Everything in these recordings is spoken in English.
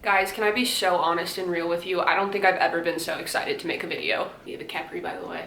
Guys, can I be so honest and real with you? I don't think I've ever been so excited to make a video. We have a Capri, by the way.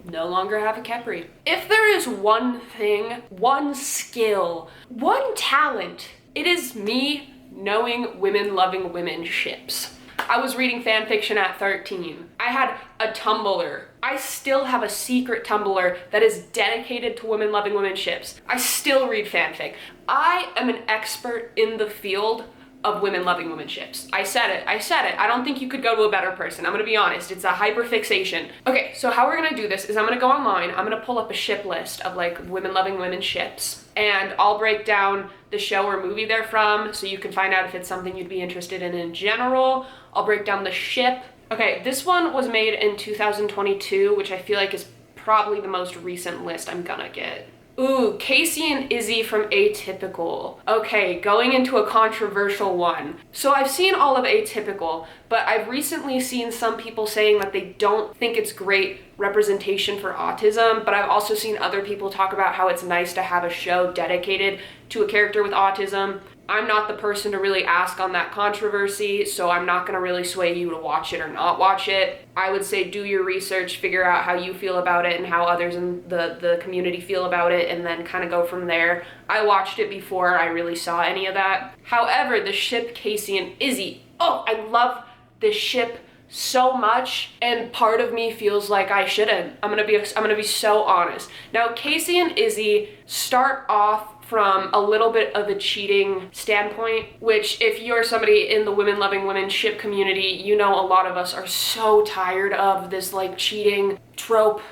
No longer have a Capri. If there is one thing, one skill, one talent, it is me knowing women loving women ships. I was reading fan fiction at 13. I had a Tumblr. I still have a secret Tumblr that is dedicated to women loving women ships. I still read fanfic. I am an expert in the field of women loving women ships. I said it. I don't think you could go to a better person. I'm gonna be honest, it's a hyperfixation. Okay, so how we're gonna do this is I'm gonna go online, I'm gonna pull up a ship list of like women loving women ships, and I'll break down the show or movie they're from so you can find out if it's something you'd be interested in general. I'll break down the ship. Okay, this one was made in 2022, which I feel like is probably the most recent list I'm gonna get. Ooh, Casey and Izzy from Atypical. Okay, going into a controversial one. So I've seen all of Atypical, but I've recently seen some people saying that they don't think it's great representation for autism, but I've also seen other people talk about how it's nice to have a show dedicated to a character with autism. I'm not the person to really ask on that controversy, so I'm not gonna really sway you to watch it or not watch it. I would say do your research, figure out how you feel about it and how others in the community feel about it, and then kind of go from there. I watched it before I really saw any of that. However, the ship Casey and Izzy, oh, I love this ship so much, and part of me feels like I shouldn't. I'm gonna be so honest. Now, Casey and Izzy start off from a little bit of a cheating standpoint, which if you're somebody in the women loving women ship community, you know a lot of us are so tired of this like cheating trope.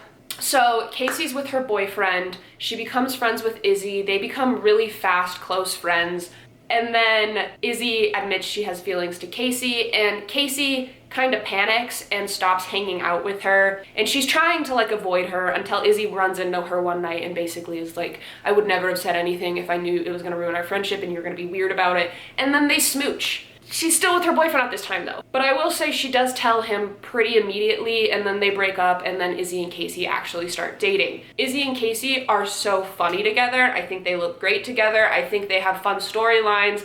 So Casey's with her boyfriend, she becomes friends with Izzy, they become really fast, close friends, and then Izzy admits she has feelings to Casey, and Casey kind of panics and stops hanging out with her, and she's trying to like avoid her until Izzy runs into her one night and basically is like, I would never have said anything if I knew it was gonna ruin our friendship and you're gonna be weird about it, and then they smooch. She's still with her boyfriend at this time though. But I will say she does tell him pretty immediately, and then they break up, and then Izzy and Casey actually start dating. Izzy and Casey are so funny together. I think they look great together. I think they have fun storylines.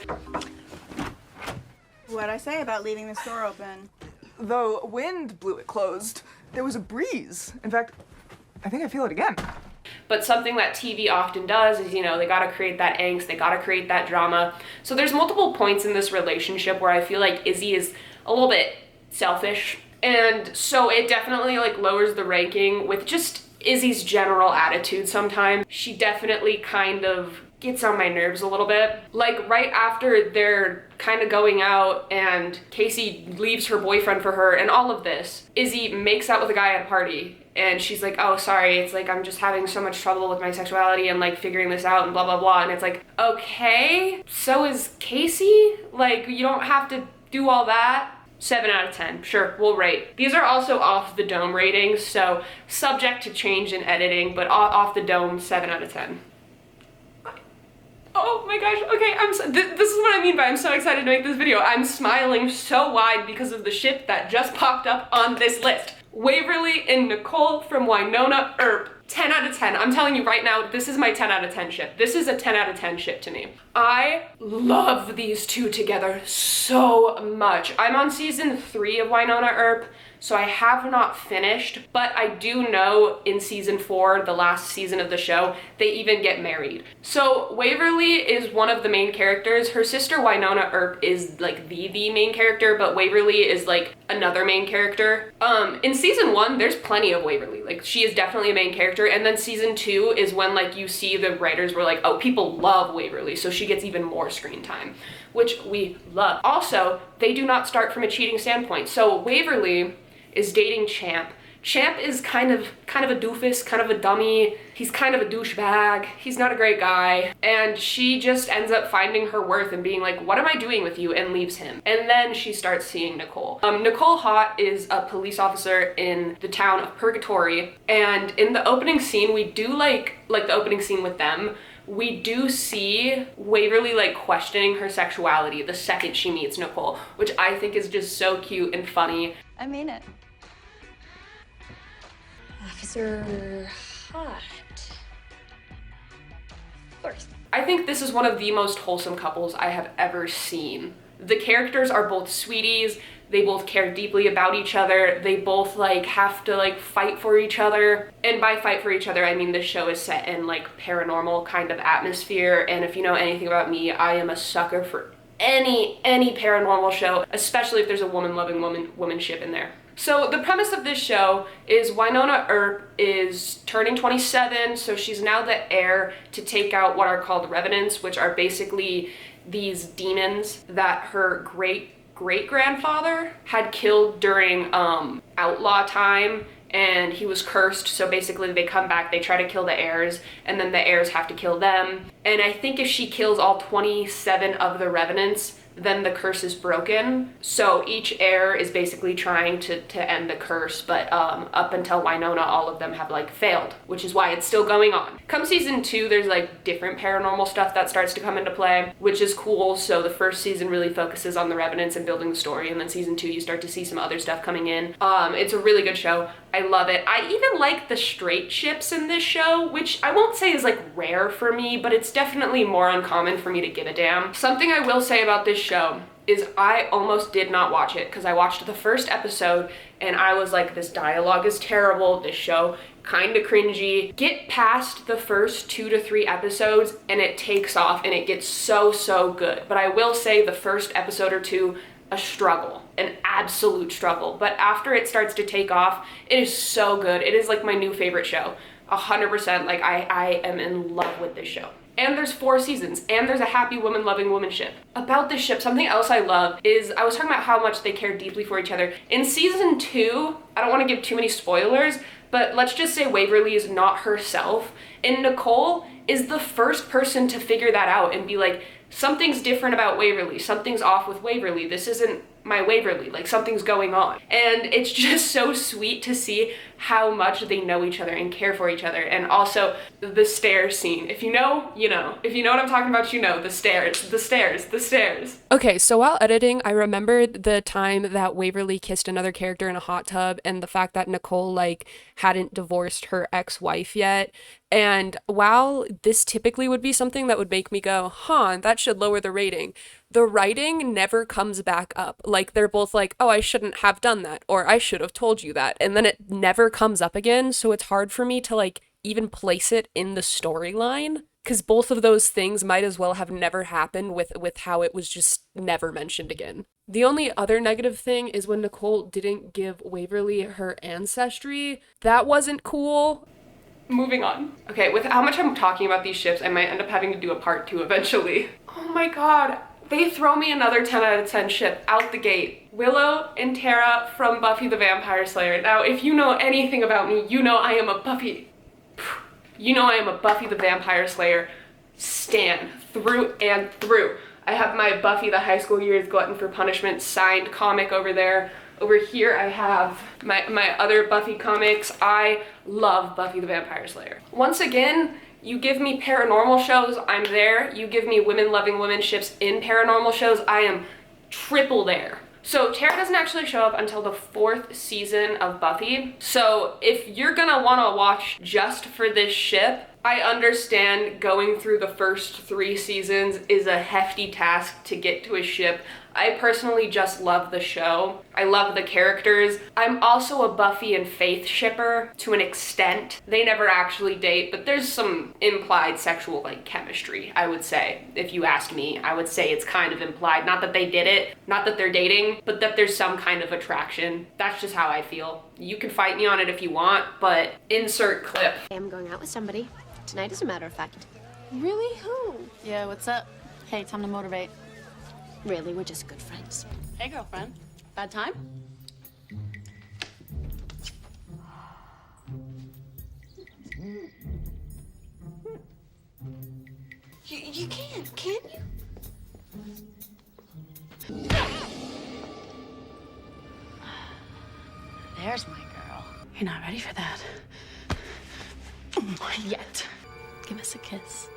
What'd I say about leaving the store open? The wind blew it closed. There was a breeze. In fact, I think I feel it again. But something that TV often does is, you know, they gotta create that angst, they gotta create that drama. So there's multiple points in this relationship where I feel like Izzy is a little bit selfish. And so it definitely like lowers the ranking with just Izzy's general attitude sometimes. She definitely kind of gets on my nerves a little bit. Like right after they're kind of going out and Casey leaves her boyfriend for her and all of this, Izzy makes out with a guy at a party and she's like, oh, sorry, it's like I'm just having so much trouble with my sexuality and like figuring this out and blah, blah, blah. And it's like, okay, so is Casey? Like, you don't have to do all that. 7 out of 10, sure, we'll rate. These are also off the dome ratings, so subject to change in editing, but off the dome, 7 out of 10. Oh my gosh, okay, this is what I mean by I'm so excited to make this video. I'm smiling so wide because of the ship that just popped up on this list. Waverly and Nicole from Wynonna Earp. 10 out of 10. I'm telling you right now, this is my 10 out of 10 ship. This is a 10 out of 10 ship to me. I love these two together so much. I'm on season 3 of Wynonna Earp, so I have not finished, but I do know in season 4, the last season of the show, they even get married. So Waverly is one of the main characters. Her sister Wynonna Earp is like the main character, but Waverly is like another main character. In season 1, there's plenty of Waverly. Like she is definitely a main character, and then season 2 is when like you see the writers were like, oh, people love Waverly, so she gets even more screen time, which we love. Also, they do not start from a cheating standpoint. So Waverly is dating Champ. Champ is kind of a doofus, kind of a dummy. He's kind of a douchebag. He's not a great guy. And she just ends up finding her worth and being like, what am I doing with you? And leaves him. And then she starts seeing Nicole. Nicole Hott is a police officer in the town of Purgatory. And in the opening scene, we do like the opening scene with them, we do see Waverly like questioning her sexuality the second she meets Nicole, which I think is just so cute and funny. I mean it. Officer Hot. First. I think this is one of the most wholesome couples I have ever seen The characters are both sweeties. They both care deeply about each other. They both like have to like fight for each other. And by fight for each other, I mean the show is set in like paranormal kind of atmosphere. And if you know anything about me, I am a sucker for any paranormal show, especially if there's a woman-loving womanship in there. So the premise of this show is Wynonna Earp is turning 27, so she's now the heir to take out what are called revenants, which are basically these demons that her great-grandfather had killed during outlaw time, and he was cursed, so basically they come back, they try to kill the heirs, and then the heirs have to kill them. And I think if she kills all 27 of the revenants, then the curse is broken. So each heir is basically trying to end the curse, but up until Wynonna, all of them have like failed, which is why it's still going on. Come season 2, there's like different paranormal stuff that starts to come into play, which is cool. So the first season really focuses on the revenants and building the story, and then season 2 you start to see some other stuff coming in. It's a really good show. I love it. I even like the straight ships in this show, which I won't say is like rare for me, but it's definitely more uncommon for me to give a damn. Something I will say about this show is I almost did not watch it because I watched the first episode and I was like, this dialogue is terrible, this show kind of cringy. Get past the first 2 to 3 episodes and it takes off and it gets so good. But I will say the first episode or 2, a struggle, an absolute struggle. But after it starts to take off, it is so good. It is like my new favorite show, 100%. Like I am in love with this show. And there's 4 seasons, and there's a happy woman-loving womanship. About this ship, something else I love is, I was talking about how much they care deeply for each other. In season 2, I don't want to give too many spoilers, but let's just say Waverly is not herself, and Nicole is the first person to figure that out and be like, something's different about Waverly, something's off with Waverly, this isn't my Waverly, like something's going on. And it's just so sweet to see how much they know each other and care for each other. And also the stairs scene. If you know, you know. If you know what I'm talking about, you know. The stairs. Okay, so while editing, I remembered the time that Waverly kissed another character in a hot tub and the fact that Nicole, like, hadn't divorced her ex-wife yet. And while this typically would be something that would make me go, that should lower the rating, the writing never comes back up. Like, they're both like, oh, I shouldn't have done that, or I should have told you that. And then it never comes up again, so it's hard for me to, like, even place it in the storyline, because both of those things might as well have never happened with how it was just never mentioned again. The only other negative thing is when Nicole didn't give Waverly her ancestry. That wasn't cool. Moving on. Okay, with how much I'm talking about these ships, I might end up having to do a part 2 eventually. Oh my god. They throw me another 10 out of 10 ship out the gate. Willow and Tara from Buffy the Vampire Slayer. Now, if you know anything about me, you know I am a Buffy the Vampire Slayer stan through and through. I have my Buffy the High School Years Glutton for Punishment signed comic over there. Over here I have my other Buffy comics. I love Buffy the Vampire Slayer. Once again, you give me paranormal shows, I'm there. You give me women-loving women ships in paranormal shows, I am triple there. So Tara doesn't actually show up until the 4th season of Buffy. So if you're gonna wanna watch just for this ship, I understand going through the first 3 seasons is a hefty task to get to a ship. I personally just love the show. I love the characters. I'm also a Buffy and Faith shipper to an extent. They never actually date, but there's some implied sexual like chemistry, I would say. If you ask me, I would say it's kind of implied. Not that they did it, not that they're dating, but that there's some kind of attraction. That's just how I feel. You can fight me on it if you want, but insert clip. I am going out with somebody. Tonight, as a matter of fact. Really? Who? Yeah, what's up? Hey, time to motivate. Really, we're just good friends. Hey, girlfriend. Bad time? You can you? There's my girl. You're not ready for that. Yet. Give us a kiss.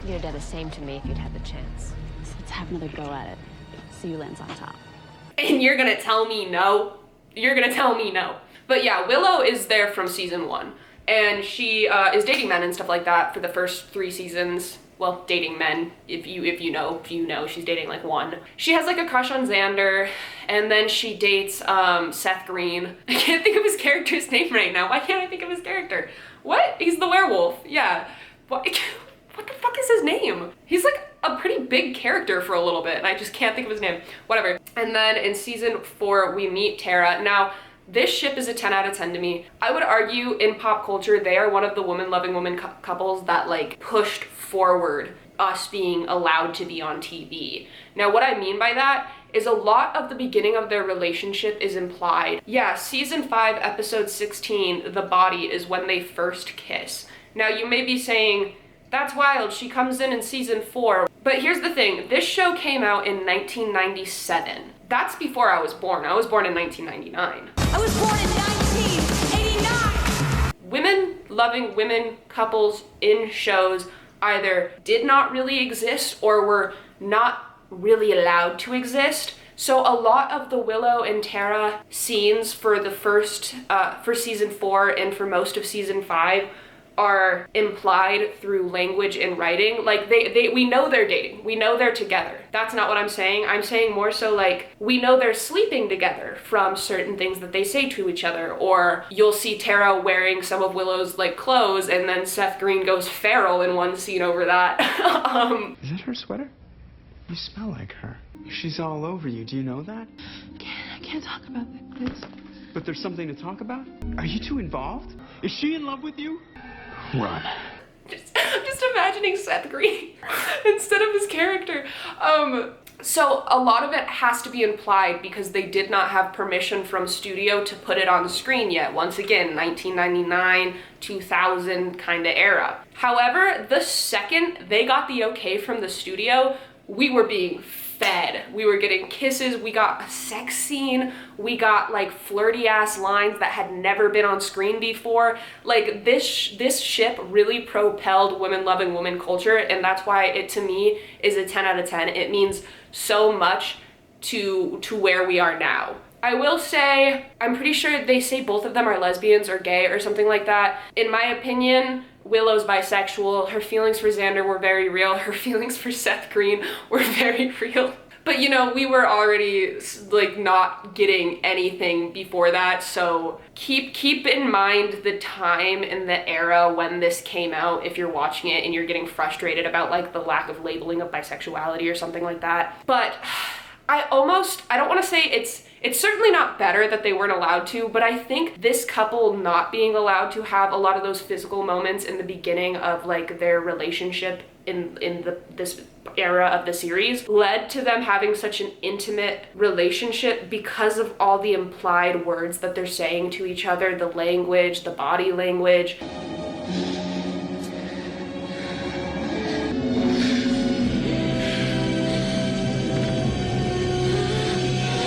You'd have done the same to me if you'd had the chance. So let's have another go at it. See who lands on top. And you're gonna tell me no? You're gonna tell me no. But yeah, Willow is there from season 1. And she is dating men and stuff like that for the first 3 seasons. well, dating men. If you know, she's dating like one. She has like a crush on Xander, and then she dates Seth Green. I can't think of his character's name right now. Why can't I think of his character? What? He's the werewolf. Yeah. What the fuck is his name? He's like a pretty big character for a little bit, and I just can't think of his name. Whatever. And then in season 4, we meet Tara. Now, this ship is a 10 out of 10 to me. I would argue in pop culture, they are one of the woman-loving woman couples that like pushed forward us being allowed to be on TV. Now, what I mean by that is a lot of the beginning of their relationship is implied. Yeah, season 5, episode 16, The Body, is when they first kiss. Now, you may be saying, that's wild, she comes in season 4. But here's the thing, this show came out in 1997. That's before I was born. I was born in 1999. I was born in 1989! Women-loving women couples in shows either did not really exist or were not really allowed to exist. So a lot of the Willow and Tara scenes for the for season 4 and for most of season 5 are implied through language and writing. Like we know they're dating. We know they're together. That's not what I'm saying. I'm saying more so like we know they're sleeping together from certain things that they say to each other. Or you'll see Tara wearing some of Willow's like clothes, and then Seth Green goes feral in one scene over that. Is that her sweater? You smell like her. She's all over you. Do you know that? I can't talk about this. But there's something to talk about? Are you two involved? Is she in love with you? Run. I'm just imagining Seth Green instead of his character. So a lot of it has to be implied because they did not have permission from studio to put it on the screen yet. Once again, 1999, 2000 kind of era. However, the second they got the okay from the studio, we were being fed. We were getting kisses, we got a sex scene, we got like flirty ass lines that had never been on screen before. Like this ship really propelled women-loving woman culture, and that's why it to me is a 10 out of 10. It means so much to where we are now. I will say, I'm pretty sure they say both of them are lesbians or gay or something like that. In my opinion, Willow's bisexual. Her feelings for Xander were very real. Her feelings for Seth Green were very real. But you know, we were already like not getting anything before that, so keep in mind the time and the era when this came out if you're watching it and you're getting frustrated about like the lack of labeling of bisexuality or something like that. But I don't want to say it's certainly not better that they weren't allowed to, but I think this couple not being allowed to have a lot of those physical moments in the beginning of like their relationship in this era of the series led to them having such an intimate relationship because of all the implied words that they're saying to each other, the language, the body language.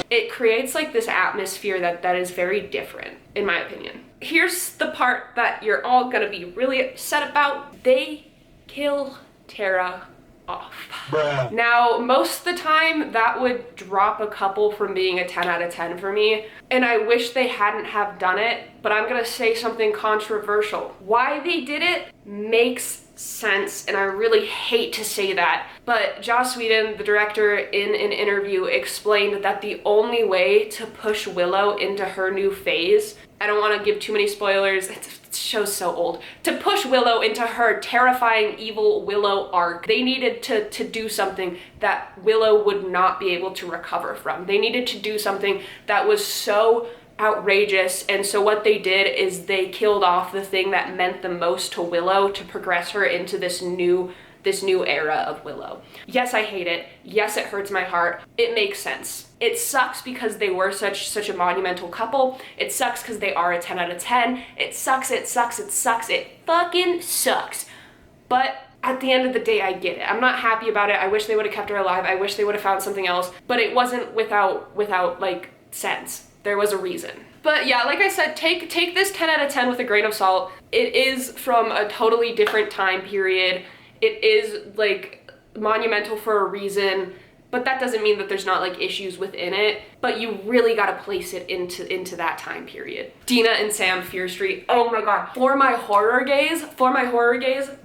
It creates like this atmosphere that is very different, in my opinion. Here's the part that you're all gonna be really upset about. They kill Tara off. Bruh. Now, most of the time, that would drop a couple from being a 10 out of 10 for me, and I wish they hadn't have done it, but I'm gonna say something controversial. Why they did it makes sense, and I really hate to say that, but Joss Whedon, the director, in an interview explained that the only way to push Willow into her new phase, I don't want to give too many spoilers, the show's so old, to push Willow into her terrifying evil Willow arc, they needed to do something that Willow would not be able to recover from. They needed to do something that was so outrageous, and so what they did is they killed off the thing that meant the most to Willow to progress her into this new era of Willow. Yes, I hate it. Yes, it hurts my heart. It makes sense. It sucks because they were such a monumental couple. It sucks because they are a 10 out of 10. It sucks, it sucks, it sucks. It fucking sucks. But at the end of the day, I get it. I'm not happy about it. I wish they would have kept her alive. I wish they would have found something else. But it wasn't without like sense. There was a reason. But yeah, like I said, take this 10 out of 10 with a grain of salt. It is from a totally different time period. It is like monumental for a reason. but that doesn't mean that there's not like issues within it, but you really got to place it into that time period. Dina and Sam, Fear Street, oh my god. For my horror gaze,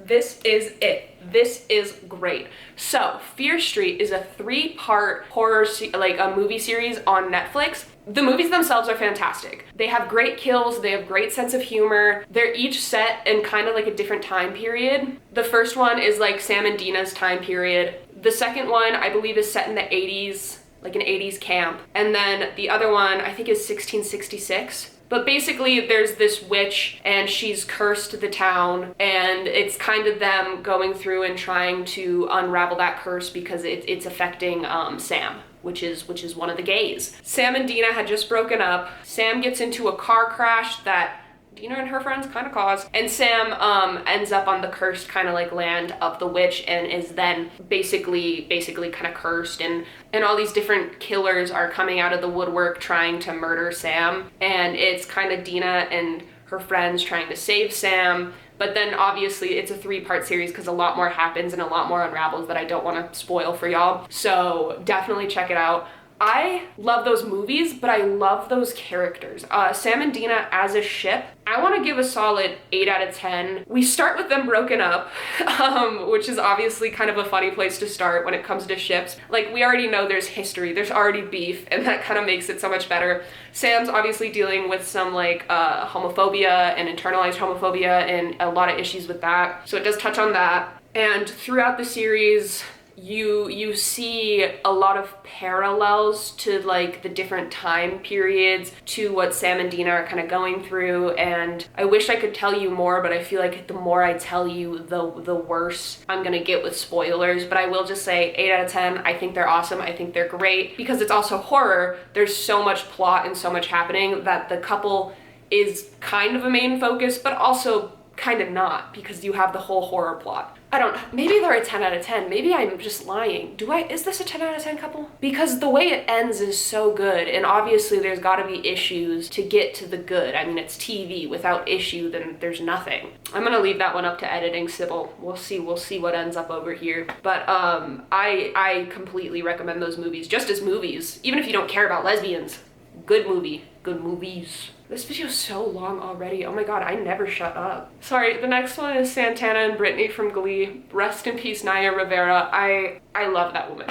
this is it. This is great. So, Fear Street is a 3-part horror, like a movie series on Netflix. The movies themselves are fantastic. They have great kills, they have great sense of humor. They're each set in kind of like a different time period. The first one is like Sam and Dina's time period. The second one, I believe, is set in the 80s, like an 80s camp. And then the other one, I think, is 1666. But basically, there's this witch, and she's cursed the town, and it's kind of them going through and trying to unravel that curse because it's affecting Sam, which is one of the gays. Sam and Dina had just broken up. Sam gets into a car crash that Dina and her friends kind of caused, and Sam ends up on the cursed kind of like land of the witch and is then basically kind of cursed, and all these different killers are coming out of the woodwork trying to murder Sam, and it's kind of Dina and her friends trying to save Sam. But then obviously it's a 3-part series because a lot more happens and a lot more unravels that I don't want to spoil for y'all. So definitely check it out. I love those movies, but I love those characters. Sam and Dina as a ship, I want to give a solid 8 out of 10. We start with them broken up, which is obviously kind of a funny place to start when it comes to ships. Like, we already know there's history, there's already beef, and that kind of makes it so much better. Sam's obviously dealing with some like homophobia and internalized homophobia and a lot of issues with that. So it does touch on that. And throughout the series, you see a lot of parallels to like the different time periods to what Sam and Dina are kind of going through, and I wish I could tell you more, but I feel like the more I tell you, the worse I'm gonna get with spoilers. But I will just say 8 out of 10. I think they're awesome. I think they're great because it's also horror. There's so much plot and so much happening that the couple is kind of a main focus, but also kind of not, because you have the whole horror plot. I don't know, maybe they're a 10 out of 10. Maybe I'm just lying. Is this a 10 out of 10 couple? Because the way it ends is so good, and obviously there's gotta be issues to get to the good. I mean, it's TV. Without issue, then there's nothing. I'm gonna leave that one up to editing, Sybil. We'll see what ends up over here. But I completely recommend those movies, just as movies. Even if you don't care about lesbians. Good movie. Good movies. This video is so long already. Oh my god, I never shut up. Sorry, the next one is Santana and Brittany from Glee. Rest in peace, Naya Rivera. I love that woman.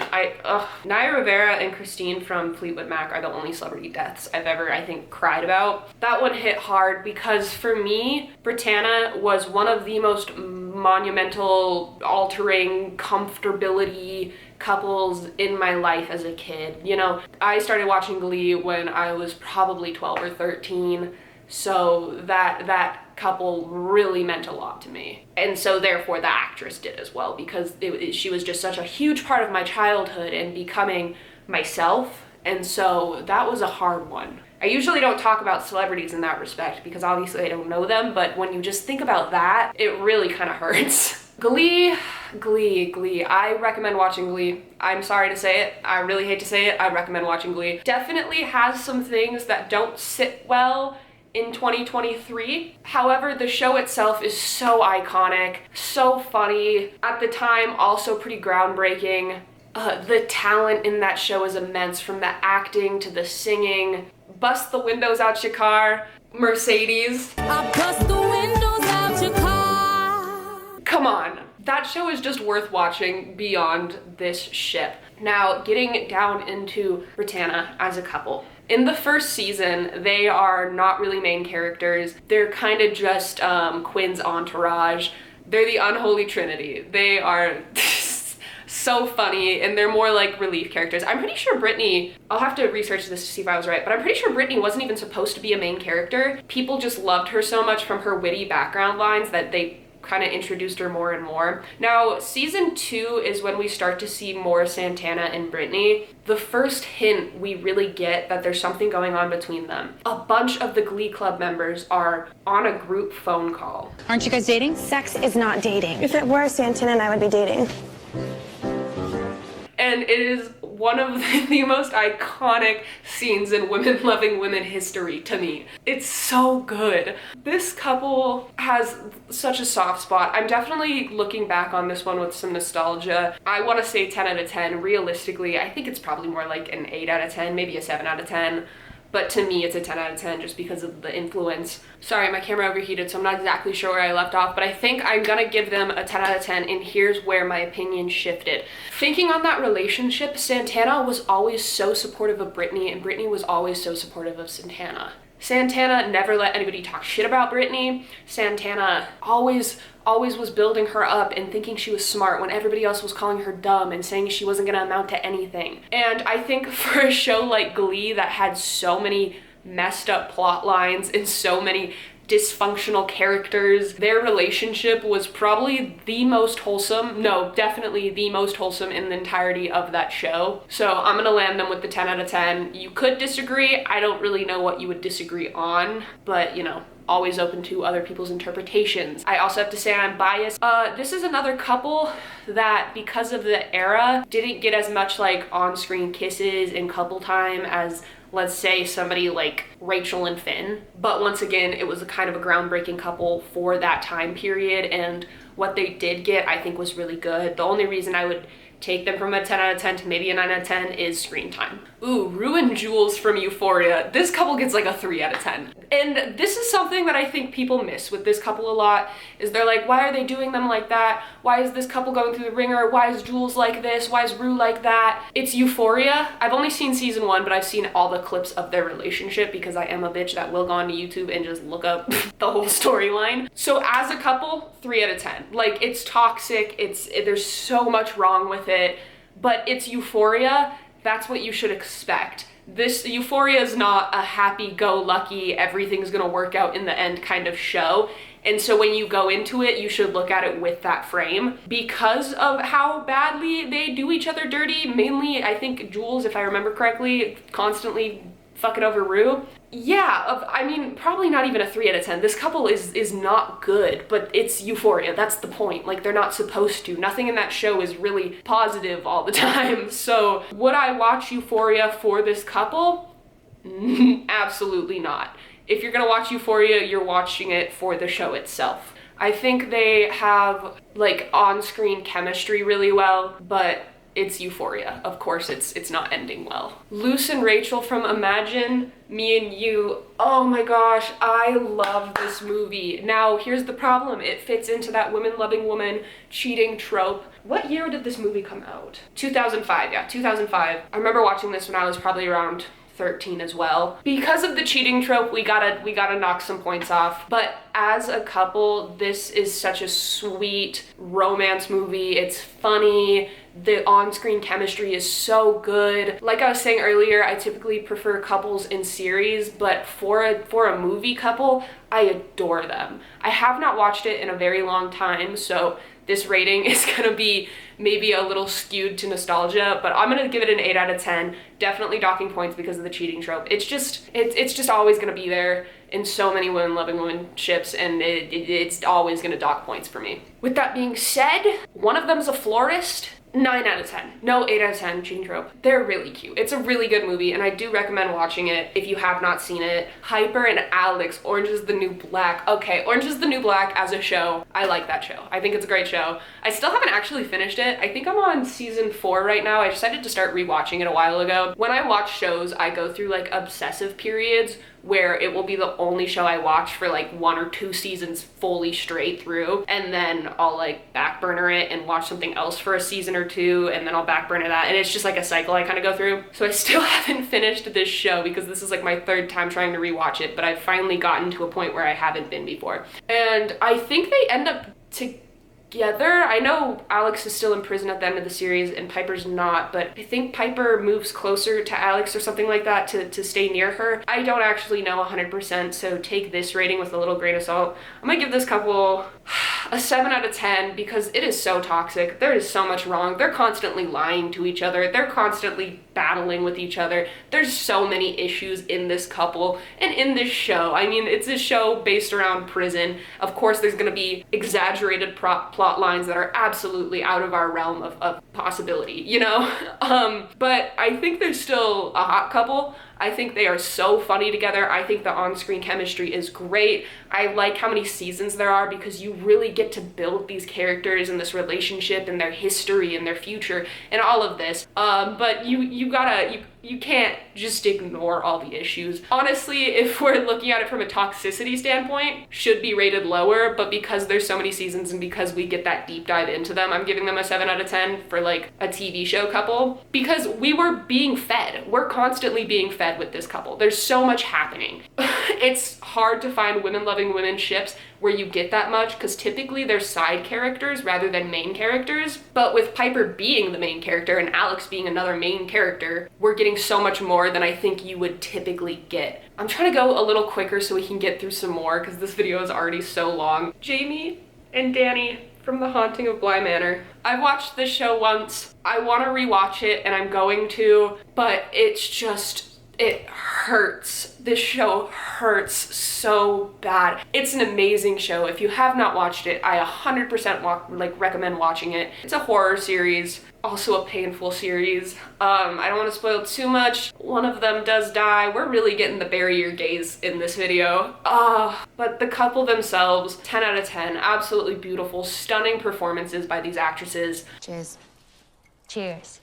Naya Rivera and Christine from Fleetwood Mac are the only celebrity deaths I've ever, I think, cried about. That one hit hard because for me, Brittana was one of the most monumental, altering comfortability couples in my life as a kid. You know, I started watching Glee when I was probably 12 or 13, so that couple really meant a lot to me. And so therefore the actress did as well, because she was just such a huge part of my childhood and becoming myself, and so that was a hard one. I usually don't talk about celebrities in that respect because obviously I don't know them, but when you just think about that, it really kind of hurts. Glee. I recommend watching Glee. I'm sorry to say it. I really hate to say it. I recommend watching Glee. Definitely has some things that don't sit well in 2023. However, the show itself is so iconic, so funny. At the time, also pretty groundbreaking. The talent in that show is immense, from the acting to the singing. Bust the windows out your car, Mercedes. I bust the windows out your car. Come on. That show is just worth watching beyond this ship. Now, getting down into Brittana as a couple. In the first season, they are not really main characters. They're kind of just Quinn's entourage. They're the unholy trinity. They are so funny, and they're more like relief characters. I'm pretty sure Brittany, I'll have to research this to see if I was right, but I'm pretty sure Brittany wasn't even supposed to be a main character. People just loved her so much from her witty background lines that they kind of introduced her more and more. Now, season 2 is when we start to see more Santana and Brittany. The first hint we really get that there's something going on between them. A bunch of the Glee Club members are on a group phone call. Aren't you guys dating? Sex is not dating. If it were, Santana and I would be dating. And it is one of the most iconic scenes in women-loving women history to me. It's so good. This couple has such a soft spot. I'm definitely looking back on this one with some nostalgia. I want to say 10 out of 10. Realistically, I think it's probably more like an 8 out of 10, maybe a 7 out of 10. But to me, it's a 10 out of 10 just because of the influence. Sorry, my camera overheated, so I'm not exactly sure where I left off, but I think I'm gonna give them a 10 out of 10, and here's where my opinion shifted. Thinking on that relationship, Santana was always so supportive of Brittany, and Brittany was always so supportive of Santana. Santana never let anybody talk shit about Brittany. Santana always was building her up and thinking she was smart when everybody else was calling her dumb and saying she wasn't gonna amount to anything. And I think for a show like Glee that had so many messed up plot lines and so many dysfunctional characters, their relationship was probably the most wholesome, no, definitely the most wholesome in the entirety of that show. So I'm gonna land them with the 10 out of 10. You could disagree. I don't really know what you would disagree on, but you know, always open to other people's interpretations. I also have to say I'm biased. This is another couple that, because of the era, didn't get as much like on-screen kisses and couple time as, let's say, somebody like Rachel and Finn. But once again, it was a kind of a groundbreaking couple for that time period, and what they did get, I think, was really good. The only reason I would take them from a 10 out of 10 to maybe a 9 out of 10 is screen time. Ooh, Rue and Jules from Euphoria. This couple gets like a 3 out of 10. And this is something that I think people miss with this couple a lot, is they're like, why are they doing them like that? Why is this couple going through the ringer? Why is Jules like this? Why is Rue like that? It's Euphoria. I've only seen season 1, but I've seen all the clips of their relationship because I am a bitch that will go onto YouTube and just look up the whole storyline. So as a couple, 3 out of 10. Like, it's toxic, there's so much wrong with it, but it's Euphoria. That's what you should expect. This Euphoria is not a happy-go-lucky, everything's gonna work out in the end kind of show. And so when you go into it, you should look at it with that frame. Because of how badly they do each other dirty, mainly, I think Jules, if I remember correctly, constantly fucking over Rue. Yeah, I mean, probably not even a 3 out of 10. This couple is not good, but it's Euphoria. That's the point. Like, they're not supposed to. Nothing in that show is really positive all the time. So would I watch Euphoria for this couple? Absolutely not. If you're gonna watch Euphoria, you're watching it for the show itself. I think they have like on-screen chemistry really well, but it's Euphoria. Of course, it's not ending well. Luce and Rachel from Imagine Me and You. Oh my gosh, I love this movie. Now, here's the problem. It fits into that women-loving woman cheating trope. What year did this movie come out? 2005, yeah, 2005. I remember watching this when I was probably around 13 as well. Because of the cheating trope, we gotta knock some points off. But as a couple, this is such a sweet romance movie. It's funny. The on-screen chemistry is so good. Like I was saying earlier, I typically prefer couples in series, but for a movie couple, I adore them. I have not watched it in a very long time, so this rating is gonna be maybe a little skewed to nostalgia, but I'm gonna give it an 8 out of 10. Definitely docking points because of the cheating trope. It's just always gonna be there in so many women-loving women ships, and it's always gonna dock points for me. With that being said, one of them is a florist. 9 out of 10. No, 8 out of 10, cheating trope. They're really cute. It's a really good movie, and I do recommend watching it if you have not seen it. Hyper and Alex, Orange is the New Black. Okay, Orange is the New Black as a show. I like that show. I think it's a great show. I still haven't actually finished it. I think I'm on season 4 right now. I decided to start rewatching it a while ago. When I watch shows, I go through like obsessive periods where it will be the only show I watch for like 1 or 2 seasons fully straight through, and then I'll like back burner it and watch something else for a season or 2, and then I'll back burner that, and it's just like a cycle I kind of go through. So I still haven't finished this show because this is like my 3rd time trying to rewatch it, but I've finally gotten to a point where I haven't been before. And I think they end up together. I know Alex is still in prison at the end of the series and Piper's not, but I think Piper moves closer to Alex or something like that to stay near her. I don't actually know 100%, so take this rating with a little grain of salt. I'm gonna give this couple a 7 out of 10 because it is so toxic. There is so much wrong. They're constantly lying to each other. They're constantly battling with each other. There's so many issues in this couple and in this show. I mean, it's a show based around prison. Of course, there's gonna be exaggerated plot plot lines that are absolutely out of our realm of possibility, you know? But I think they're still a hot couple. I think they are so funny together. I think the on-screen chemistry is great. I like how many seasons there are because you really get to build these characters and this relationship and their history and their future and all of this. But you can't just ignore all the issues. Honestly, if we're looking at it from a toxicity standpoint, should be rated lower, but because there's so many seasons and because we get that deep dive into them, I'm giving them a 7 out of 10 for like a TV show couple, because we were being fed. We're constantly being fed with this couple. There's so much happening. It's hard to find women-loving women ships where you get that much, because typically they're side characters rather than main characters. But with Piper being the main character and Alex being another main character, we're getting so much more than I think you would typically get. I'm trying to go a little quicker so we can get through some more because this video is already so long. Jamie and Danny from The Haunting of Bly Manor. I've watched this show once. I want to rewatch it, and I'm going to, but it's just, it hurts. This show hurts so bad. It's an amazing show. If you have not watched it, I 100% recommend watching it. It's a horror series, also a painful series. I don't want to spoil too much. One of them does die. We're really getting the bury your gaze in this video. But the couple themselves, 10 out of 10. Absolutely beautiful, stunning performances by these actresses. Cheers. Cheers.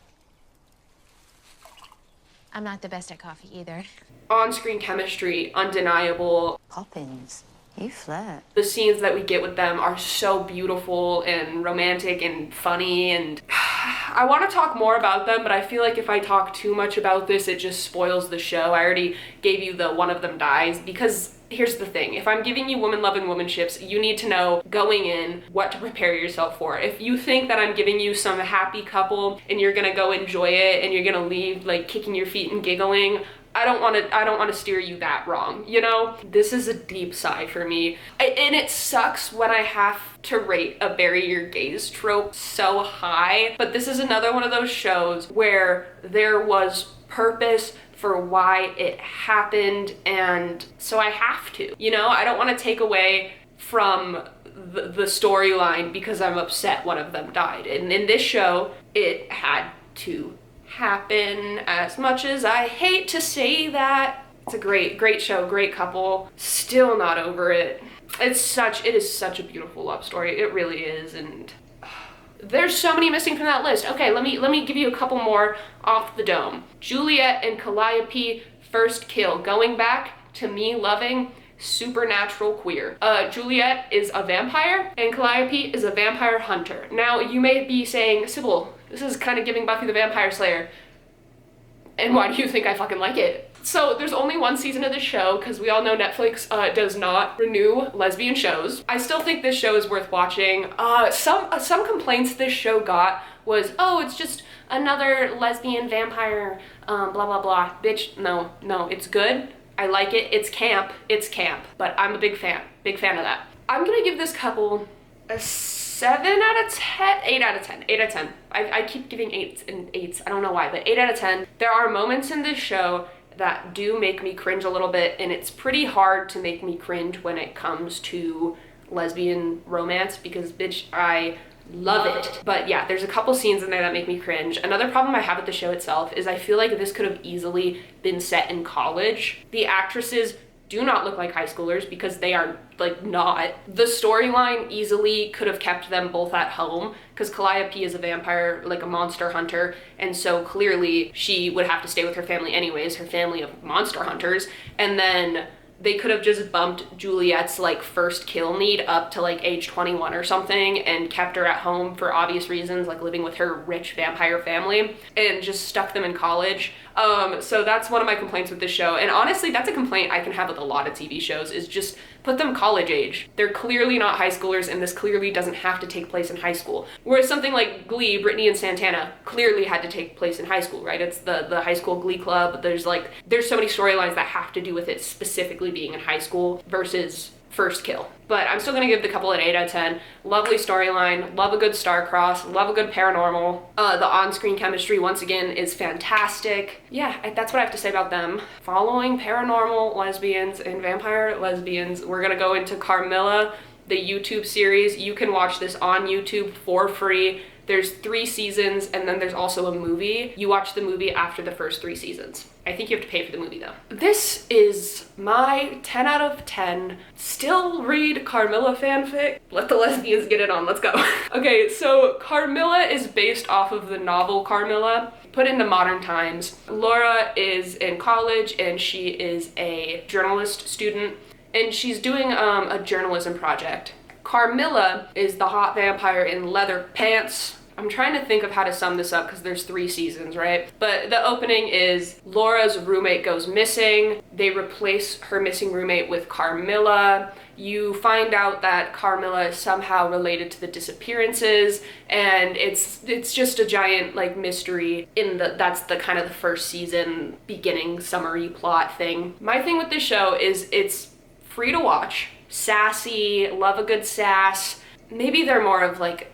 I'm not the best at coffee either. On-screen chemistry, undeniable. Poppins, you flirt. The scenes that we get with them are so beautiful and romantic and funny, and I want to talk more about them, but I feel like if I talk too much about this, it just spoils the show. I already gave you the one of them dies, because here's the thing. If I'm giving you woman-loving woman ships, you need to know going in what to prepare yourself for. If you think that I'm giving you some happy couple and you're gonna go enjoy it and you're gonna leave like kicking your feet and giggling, I don't want to steer you that wrong, you know? This is a deep sigh for me. And it sucks when I have to rate a bury your gaze trope so high, but this is another one of those shows where there was purpose for why it happened, and so I have to. You know, I don't want to take away from the storyline because I'm upset one of them died. And in this show, it had to happen, as much as I hate to say that. It's a great show, great couple. Still not over it. It is such a beautiful love story. It really is, and there's so many missing from that list. Okay, let me give you a couple more off the dome. Juliet and Calliope, first kill. Going back to me loving supernatural queer. Juliet is a vampire and Calliope is a vampire hunter. Now, you may be saying, Sybil, this is kind of giving Buffy the Vampire Slayer. And why do you think I fucking like it? So there's only one season of this show because we all know Netflix does not renew lesbian shows. I still think this show is worth watching. Some complaints this show got was, oh, it's just another lesbian vampire, blah, blah, blah. Bitch, no, it's good. I like it. It's camp, but I'm a big fan of that. I'm gonna give this couple a 7 out of 10, 8 out of 10, 8 out of 10. I keep giving 8s and 8s, I don't know why, but 8 out of 10. There are moments in this show that do make me cringe a little bit, and it's pretty hard to make me cringe when it comes to lesbian romance because, bitch, I love it. But yeah, there's a couple scenes in there that make me cringe. Another problem I have with the show itself is I feel like this could have easily been set in college. The actresses do not look like high schoolers because they are like not. The storyline easily could have kept them both at home because Calliope is a vampire, like a monster hunter, and so clearly she would have to stay with her family anyways, her family of monster hunters, and then they could have just bumped Juliet's like first kill need up to like age 21 or something and kept her at home for obvious reasons, like living with her rich vampire family, and just stuck them in college. So that's one of my complaints with this show. And honestly, that's a complaint I can have with a lot of TV shows, is just put them college age. They're clearly not high schoolers, and this clearly doesn't have to take place in high school. Whereas something like Glee, Brittany and Santana clearly had to take place in high school, right? It's the high school Glee club. There's so many storylines that have to do with it specifically being in high school versus first kill. But I'm still gonna give the couple an 8 out of 10. Lovely storyline, love a good star-cross, love a good paranormal. The on-screen chemistry, once again, is fantastic. Yeah, that's what I have to say about them. Following paranormal lesbians and vampire lesbians, we're gonna go into Carmilla, the YouTube series. You can watch this on YouTube for free. There's 3 seasons, and then there's also a movie. You watch the movie after the first 3 seasons. I think you have to pay for the movie though. This is my 10 out of 10 still read Carmilla fanfic. Let the lesbians get it on, let's go. Okay, so Carmilla is based off of the novel Carmilla, put into modern times. Laura is in college and she is a journalist student, and she's doing a journalism project. Carmilla is the hot vampire in leather pants. I'm trying to think of how to sum this up because there's 3 seasons, right? But the opening is Laura's roommate goes missing. They replace her missing roommate with Carmilla. You find out that Carmilla is somehow related to the disappearances, and it's just a giant like mystery that's the kind of the first season beginning summary plot thing. My thing with this show is it's free to watch, sassy, love a good sass. Maybe they're more of like,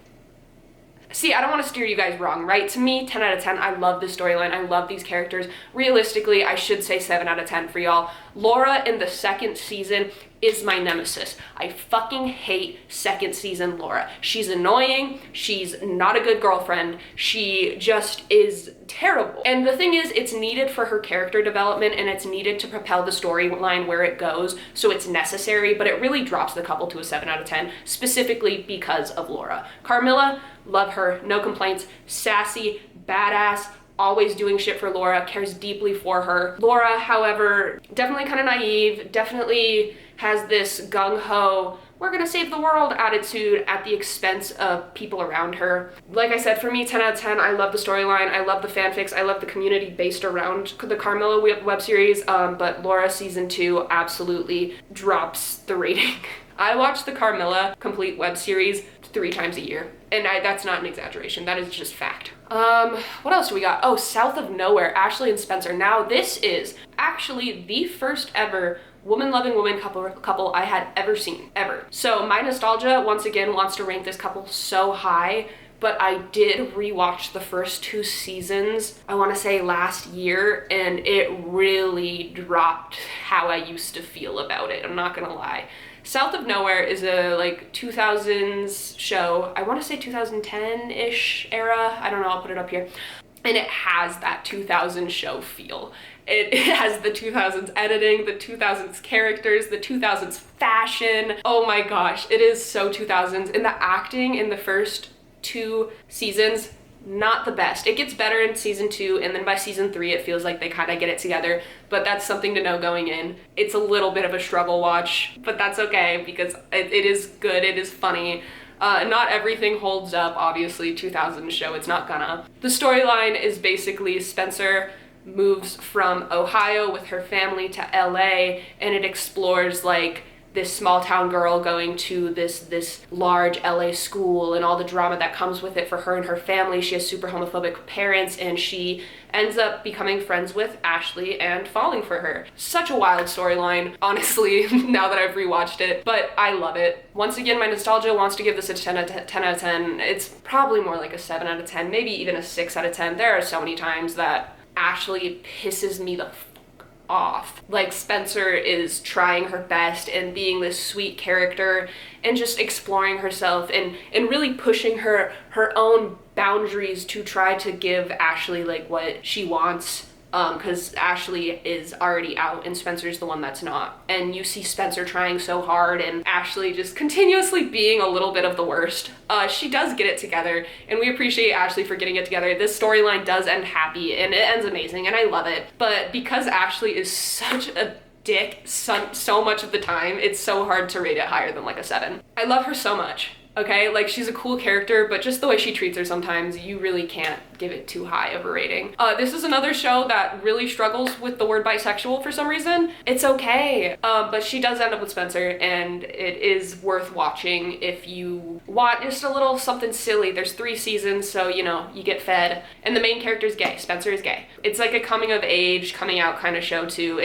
see, I don't want to steer you guys wrong, right? To me, 10 out of 10, I love this storyline, I love these characters. Realistically, I should say 7 out of 10 for y'all. Laura in the 2nd season is my nemesis. I fucking hate 2nd season Laura. She's annoying, she's not a good girlfriend, she just is terrible. And the thing is, it's needed for her character development and it's needed to propel the storyline where it goes, so it's necessary, but it really drops the couple to a 7 out of 10, specifically because of Laura. Carmilla, love her, no complaints, sassy, badass, always doing shit for Laura, cares deeply for her. Laura, however, definitely kind of naive, definitely has this gung-ho, we're gonna save the world attitude at the expense of people around her. Like I said, for me, 10 out of 10, I love the storyline, I love the fanfics, I love the community based around the Carmilla web series, but Laura season 2 absolutely drops the rating. I watch the Carmilla complete web series 3 times a year, and that's not an exaggeration, that is just fact. What else do we got? Oh, South of Nowhere, Ashley and Spencer. Now this is actually the first ever woman-loving woman couple I had ever seen, ever. So my nostalgia, once again, wants to rank this couple so high, but I did rewatch the first 2 seasons, I want to say last year, and it really dropped how I used to feel about it, I'm not gonna lie. South of Nowhere is a like 2000s show, I want to say 2010-ish era, I don't know, I'll put it up here. And it has that 2000s show feel. It has the 2000s editing, the 2000s characters, the 2000s fashion. Oh my gosh, it is so 2000s. And the acting in the first 2 seasons, not the best. It gets better in season 2, and then by season 3 it feels like they kind of get it together, but that's something to know going in. It's a little bit of a struggle watch, but that's okay because it is good, it is funny. Not everything holds up, obviously, 2000s show, it's not gonna. The storyline is basically Spencer moves from Ohio with her family to LA, and it explores like this small town girl going to this large LA school and all the drama that comes with it for her and her family. She has super homophobic parents, and she ends up becoming friends with Ashley and falling for her. Such a wild storyline, honestly, now that I've rewatched it, but I love it. Once again, my nostalgia wants to give this a 10 out of 10. It's probably more like a 7 out of 10, maybe even a 6 out of 10. There are so many times that Ashley pisses me the off. Like, Spencer is trying her best and being this sweet character and just exploring herself and really pushing her own boundaries to try to give Ashley like what she wants, because Ashley is already out and Spencer's the one that's not. And you see Spencer trying so hard and Ashley just continuously being a little bit of the worst. She does get it together, and we appreciate Ashley for getting it together. This storyline does end happy, and it ends amazing, and I love it. But because Ashley is such a dick so much of the time, it's so hard to rate it higher than like a 7. I love her so much. Okay, like, she's a cool character, but just the way she treats her sometimes, you really can't give it too high of a rating. This is another show that really struggles with the word bisexual for some reason. It's okay, but she does end up with Spencer, and it is worth watching if you want just a little something silly. There's 3 seasons, so, you know, you get fed. And the main character is gay. Spencer is gay. It's like a coming of age, coming out kind of show too.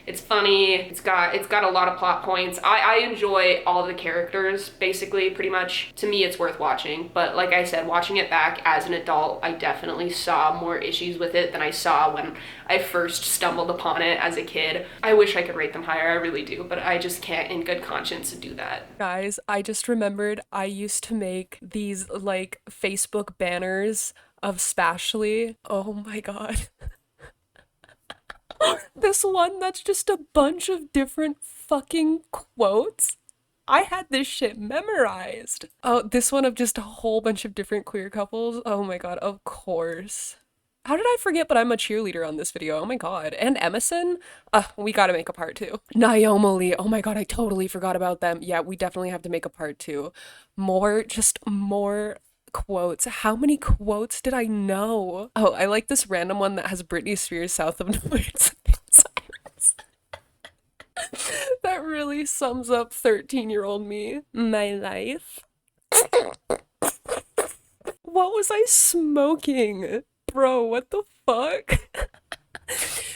It's funny, it's got a lot of plot points. I enjoy all the characters, basically, pretty much. To me, it's worth watching, but like I said, watching it back as an adult, I definitely saw more issues with it than I saw when I first stumbled upon it as a kid. I wish I could rate them higher, I really do, but I just can't in good conscience do that. Guys, I just remembered I used to make these like Facebook banners of Spashly. Oh my god. This one that's just a bunch of different fucking quotes. I had this shit memorized. Oh, this one of just a whole bunch of different queer couples. Oh my god, of course. How did I forget, but I'm a cheerleader on this video? Oh my god. And Emerson? We gotta make a part 2. Naomi, oh my god, I totally forgot about them. Yeah, we definitely have to make a part 2. Just more quotes. How many quotes did I know? Oh, I like this random one that has Britney Spears south of North Sirens. That really sums up 13-year-old me. My life. What was I smoking? Bro, what the fuck?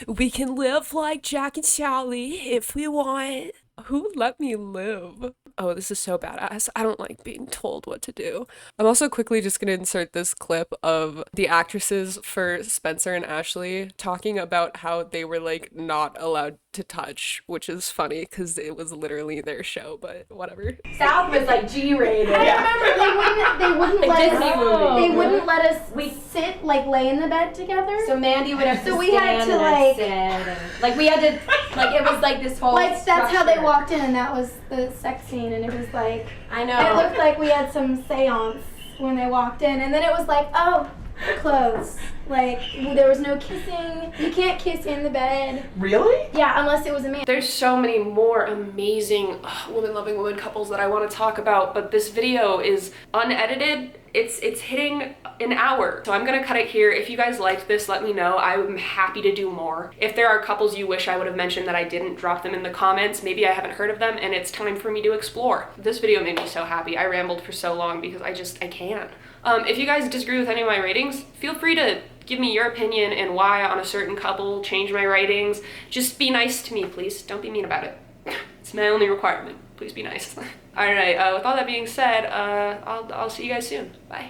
We can live like Jack and Sally if we want. Who let me live? Oh, this is so badass. I don't like being told what to do. I'm also quickly just gonna insert this clip of the actresses for Spencer and Ashley talking about how they were like not allowed to touch, which is funny because it was literally their show, but whatever. South was like G-rated. I remember they wouldn't let Disney us. movie. They wouldn't let us. We sit like lay in the bed together. So Mandy would have to So we had stand to, and like- sit and, like we had to like it was like this whole Like that's how they structure. walked in, and that was the sex scene, and it was like I it know. looked like we had some seance when they walked in, and then it was like, oh, clothes. Like there was no kissing. You can't kiss in the bed. Really? Yeah, unless it was a man. There's so many more amazing woman-loving woman couples that I want to talk about, but this video is unedited. It's hitting an hour, so I'm gonna cut it here. If you guys liked this, let me know. I'm happy to do more. If there are couples you wish I would have mentioned that I didn't, drop them in the comments. Maybe I haven't heard of them and it's time for me to explore. This video made me so happy. I rambled for so long because I can't. If you guys disagree with any of my ratings, feel free to give me your opinion and why on a certain couple, change my ratings. Just be nice to me, please. Don't be mean about it. It's my only requirement. Please be nice. All right, with all that being said, I'll see you guys soon. Bye.